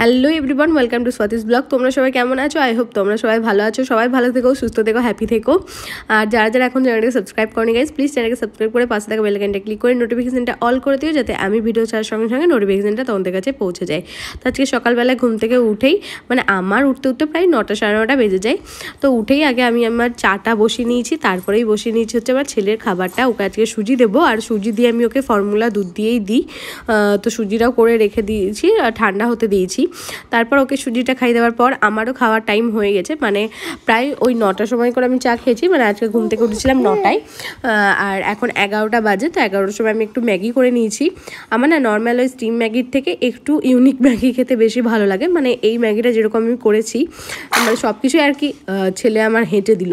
Hello everyone, welcome to Swati's blog. তোমরা সবাই কেমন আছো? আই হোপ তোমরা সবাই ভালো আছো। সবাই ভালো থেকো, সুস্থ থেকো, হ্যাপি থেকো। আর যারা যারা এখন চ্যানেলটাকে সাবস্ক্রাইব করনি গাইজ, প্লিজ চ্যানেলকে সাবস্ক্রাইব করে পাশে থাকা বেল আইকনটা ক্লিক করে নোটিফিকেশনটা অল করে দিও, যাতে আমি ভিডিও ছাড়ার সঙ্গে সঙ্গে নোটিফিকেশনটা তোমাদের কাছে পৌঁছে যায়। তো আজকে সকালবেলায় ঘুম থেকে উঠেই আমার উঠতে উঠতে প্রায় 9টা সাড়ে 9টা বেজে যায়। তো উঠেই আগে আমি আমার চাটা বসিয়ে নিয়েছি, তারপরেই বসিয়ে নিয়েছি হচ্ছে আমার ছেলের খাবারটা। ওকে আজকে সুজি দেবো, আর সুজি দিয়ে আমি ওকে ফর্মুলা দুধ দিয়েই দিই। তো সুজিটাও করে রেখে দিয়েছি, ঠান্ডা হতে দিয়েছি। তারপর ওকে সুজিটা খাইয়ে দেওয়ার পর আমারও খাওয়ার টাইম হয়ে গেছে, প্রায় ওই 9টার সময় করে আমি চা খেয়েছি। আজকে ঘুম থেকে উঠেছিলাম 9টায়, আর এখন 11টা বাজে। তো 11টার সময় আমি একটু ম্যাগি করে নিয়েছি। আমার না নর্মাল ওই স্টিম ম্যাগির থেকে একটু ইউনিক ম্যাগি খেতে বেশি ভালো লাগে। এই ম্যাগিটা যেরকম আমি করেছি, সব কিছুই আর কি ছেলে আমার হেঁটে দিল।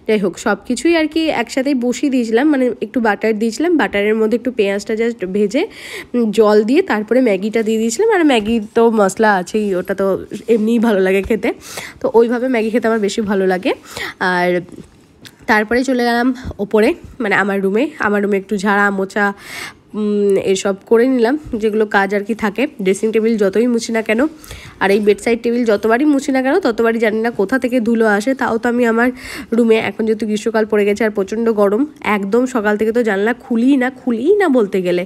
যাই হোক, সব কিছুই আর কি একসাথেই বসিয়ে দিয়েছিলাম, একটু বাটার দিয়েছিলাম, বাটারের মধ্যে একটু পেঁয়াজটা জাস্ট ভেজে জল দিয়ে তারপরে ম্যাগিটা দিয়ে দিয়েছিলাম। আর ম্যাগি তো মশলা আছেই, ওটা তো এমনিই ভালো লাগে খেতে। তো ওইভাবে ম্যাগি খেতে আমার বেশি ভালো লাগে। আর তারপরে চলে গেলাম ওপরে, আমার রুমে একটু ঝাড়া মোছা এসব করে নিলাম, যেগুলো কাজ আর কি থাকে। ড্রেসিং টেবিল যতই মুছি না কেন, আর এই বেডসাইড টেবিল যতবারই মুছি না কেন, ততবারই জানি না কোথা থেকে ধুলো আসে। তাও তো আমি আমার রুমে, এখন যেহেতু গ্রীষ্মকাল পড়ে গেছে আর প্রচণ্ড গরম, একদম সকাল থেকে তো জানলা খুলিই না বলতে গেলে।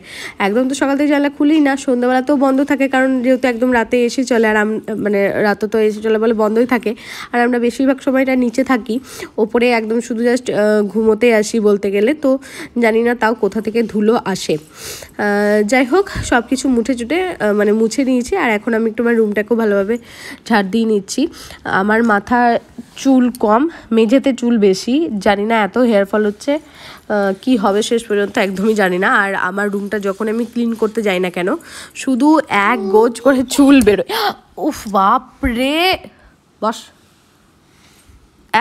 একদম তো সকাল থেকে জানলা খুলিই না, সন্ধ্যাবেলাতেও বন্ধ থাকে, কারণ যেহেতু একদম রাতে এসে চলে। আর রাতে তো এসে চলে বলে বন্ধই থাকে। আর আমরা বেশিরভাগ সময়টা নিচে থাকি, ওপরে একদম শুধু জাস্ট ঘুমোতে আসি বলতে গেলে। তো জানি না তাও কোথা থেকে ধুলো আসে। যাই হোক, সব কিছু মুছে নিয়েছি। আর এখন আমি একটু আমার রুমটাকেও ভালোভাবে ঝাড় দিয়ে নিচ্ছি। আমার মাথা চুল কম, মেঝেতে চুল বেশি। জানি না এত হেয়ার ফল হচ্ছে, কি হবে শেষ পর্যন্ত একদমই জানি না। আর আমার রুমটা যখন আমি ক্লিন করতে যাই না কেন, শুধু এক গোজ করে চুল বেরোয়। উফ বাপ রে, বস।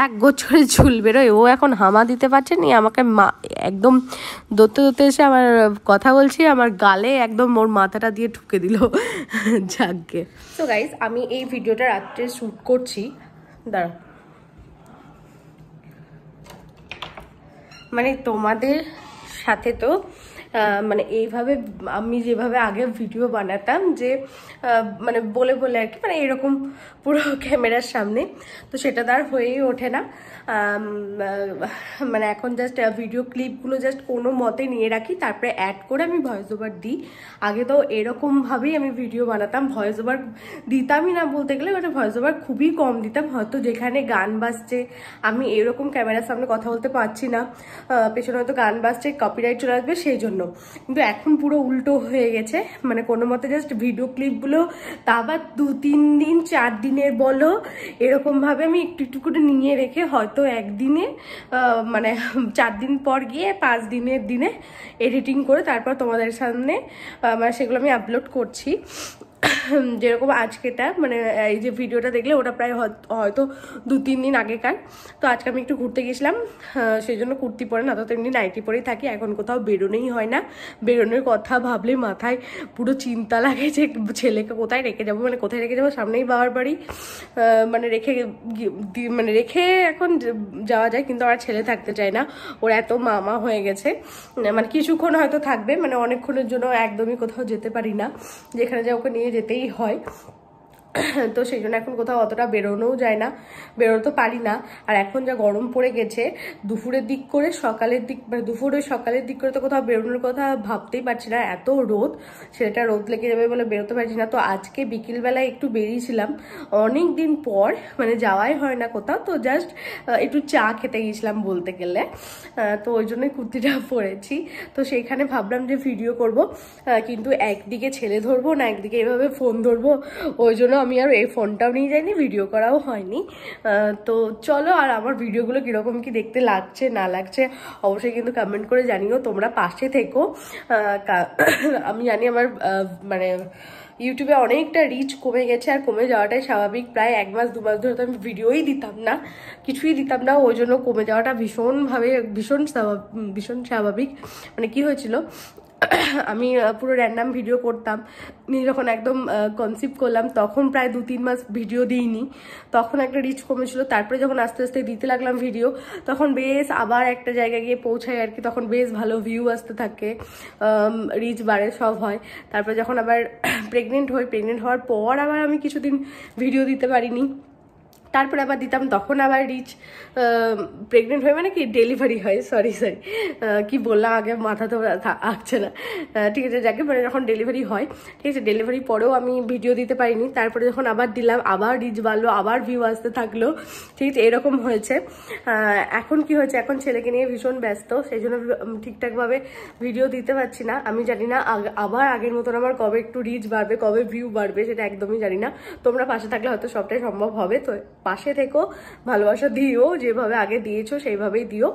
এক গোছ করে চুল বেরোয়। ও এখন হামা দিতে পারছে নি, আমাকে একদম দৌড়তে এসে আমার কথা বলছি, আমার গালে একদম ওর মাথাটা দিয়ে ঠুকে দিল। যাকগে। তো গাইস, আমি এই ভিডিওটা রাত্রে শ্যুট করছি। দাঁড়াও, তোমাদের সাথে তো এইভাবে আমি যেভাবে আগে ভিডিও বানাতাম, যে বলে বলে আর কি, এরকম পুরো ক্যামেরার সামনে, তো সেটা তার হয়েই ওঠে না। এখন জাস্ট ভিডিও ক্লিপগুলো জাস্ট কোনো মতে নিয়ে রাখি, তারপরে অ্যাড করে আমি ভয়েস ওভার দিই। আগে তো এরকমভাবেই আমি ভিডিও বানাতাম, ভয়েস ওভার দিতামই না বলতে গেলে, ভয়েস ওভার খুবই কম দিতাম। হয়তো যেখানে গান বাজছে, আমি এরকম ক্যামেরার সামনে কথা বলতে পারছি না, পেছনে হয়তো গান বাজছে, কপিরাইট চলে আসবে সেই জন্য। কিন্তু এখন পুরো উল্টো হয়ে গেছে, কোনো মতে জাস্ট ভিডিও ক্লিপগুলো, তা আবার 2-3 দিন 4 দিনের বলো, এরকমভাবে আমি একটু একটু করে নিয়ে রেখে হয়তো একদিনে 4 দিন পর গিয়ে 5 দিনের দিনে এডিটিং করে তারপর তোমাদের সামনে সেগুলো আমি আপলোড করছি। যেরকম আজকেটা এই যে ভিডিওটা দেখলে, ওটা প্রায় হয়তো 2-3 দিন আগেকার। তো আজকে আমি একটু ঘুরতে গেছিলাম, সেই জন্য কুর্তি পরে, না তো তেমনি নাইটি পরেই থাকি। এখন কোথাও বেরোনোই হয় না, বেরোনোর কথা ভাবলে মাথায় পুরো চিন্তা লাগে যে ছেলেকে কোথায় রেখে যাবো, কোথায় রেখে যাবো। সামনেই বাবার বাড়ি, রেখে এখন যাওয়া যায়, কিন্তু আমার ছেলে থাকতে চায় না। ওর এত মামা হয়ে গেছে, কিছুক্ষণ হয়তো থাকবে, অনেকক্ষণের জন্য একদমই কোথাও যেতে পারি না, যেখানে যা ওকে নিয়ে যেতেই হয়। তো সেই জন্য এখন কোথাও অতটা বেরোনোও যায় না, বেরোতে পারি না। আর এখন যা গরম পড়ে গেছে, দুপুরের দিক করে সকালের দিক সকালের দিক করে তো কোথাও বেরোনোর কথা ভাবতেই পারছি না, এত রোদ। সেটা রোদ লেগে যাবে বলে বেরোতে পারছি না। তো আজকে বিকেলবেলায় একটু বেরিয়েছিলাম, অনেক দিন পর, যাওয়াই হয় না কোথাও। তো জাস্ট একটু চা খেতে গেছিলাম বলতে গেলে, তো ওই জন্যই কুর্তিটা পরেছি। তো সেইখানে ভাবলাম যে ভিডিও করব, কিন্তু একদিকে ছেলে ধরবো না, একদিকে এভাবে ফোন ধরবো, ওই জন্য আমি আর এই ফোনটাও নিয়ে যাইনি, ভিডিও করাও হয়নি। তো চলো, আর আমার ভিডিওগুলো কীরকম কি দেখতে লাগছে না লাগছে অবশ্যই কিন্তু কমেন্ট করে জানিও, তোমরা পাশে থেকো। আমি জানি আমার ইউটিউবে অনেকটা রিচ কমে গেছে, আর কমে যাওয়াটাই স্বাভাবিক। প্রায় 1 মাস 2 মাস ধরে তো আমি ভিডিওই দিতাম না, কিছুই দিতাম না, ওই জন্য কমে যাওয়াটা ভীষণ স্বাভাবিক। কি হয়েছিল, আমি পুরো র্যান্ডাম ভিডিও করতাম, নিয়ে যখন একদম কনসিভ করলাম তখন প্রায় 2-3 মাস ভিডিও দিইনি, তখন একটা রিচ কমেছিল। তারপরে যখন আস্তে আস্তে দিতে লাগলাম ভিডিও, তখন বেশ আবার একটা জায়গায় গিয়ে পৌঁছায় আর কি, তখন বেশ ভালো ভিউ আসতে থাকে, রিচ বাড়ে, সব হয়। তারপরে যখন আবার প্রেগনেন্ট হওয়ার পর আবার আমি কিছুদিন ভিডিও দিতে পারিনি, তারপরে আবার দিতাম, তখন আবার রিচ, প্রেগনেন্ট হয়ে মানে কি ডেলিভারি হয়, সরি কি বললাম আগে, মাথা তো আসছে না, ঠিক আছে যাকে, মানে যখন ডেলিভারি হয়, ঠিক আছে, ডেলিভারি পরেও আমি ভিডিও দিতে পারিনি। তারপরে যখন আবার দিলাম, আবার রিচ বাড়লো, আবার ভিউ আসতে থাকলো, ঠিক আছে, এরকম হয়েছে। এখন কি হয়েছে, এখন ছেলেকে নিয়ে ভীষণ ব্যস্ত, সেই জন্য ঠিকঠাকভাবে ভিডিও দিতে পারছি না। আমি জানি না আবার আগের মতন আমার কবে একটু রিচ বাড়বে, কবে ভিউ বাড়বে, সেটা একদমই জানি না। তোমরা পাশে থাকলে হয়তো সবটাই সম্ভব হবে। তো পাশে থেকো, ভালোবাসা দিও, যেভাবে আগে দিয়েছো সেইভাবেই দিও।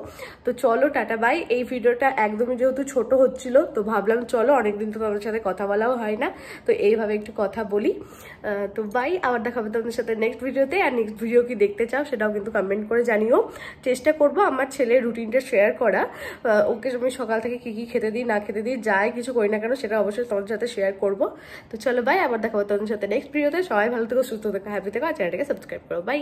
তো চলো টাটা বাই। এই ভিডিওটা একদমই যেহেতু ছোট হচ্ছিল, তো ভাবলাম চলো, অনেকদিন তো তোমাদের সাথে কথা বলাও হয় না, তো এইভাবে একটু কথা বলি। তো বাই, আবার দেখা হবে তোমাদের সাথে নেক্সট ভিডিওতে। আর নেক্সট ভিডিও কি দেখতে চাও সেটাও কিন্তু কমেন্ট করে জানিও। চেষ্টা করবো আমার ছেলের রুটিনটা শেয়ার করা, ওকে আমি সকাল থেকে কি কি খেতে দিই না খেতে দিই, যাই কিছু করি না কেন, সেটা অবশ্যই তোমাদের সাথে শেয়ার করবো। তো চলো বাই, আবার দেখা হবে তোমাদের সাথে নেক্সট ভিডিওতে। সবাই ভালো থেকো, সুস্থ থেকো, হ্যাপি থেকো, আর চ্যানেলটাকে সাবস্ক্রাইব করো। বাই।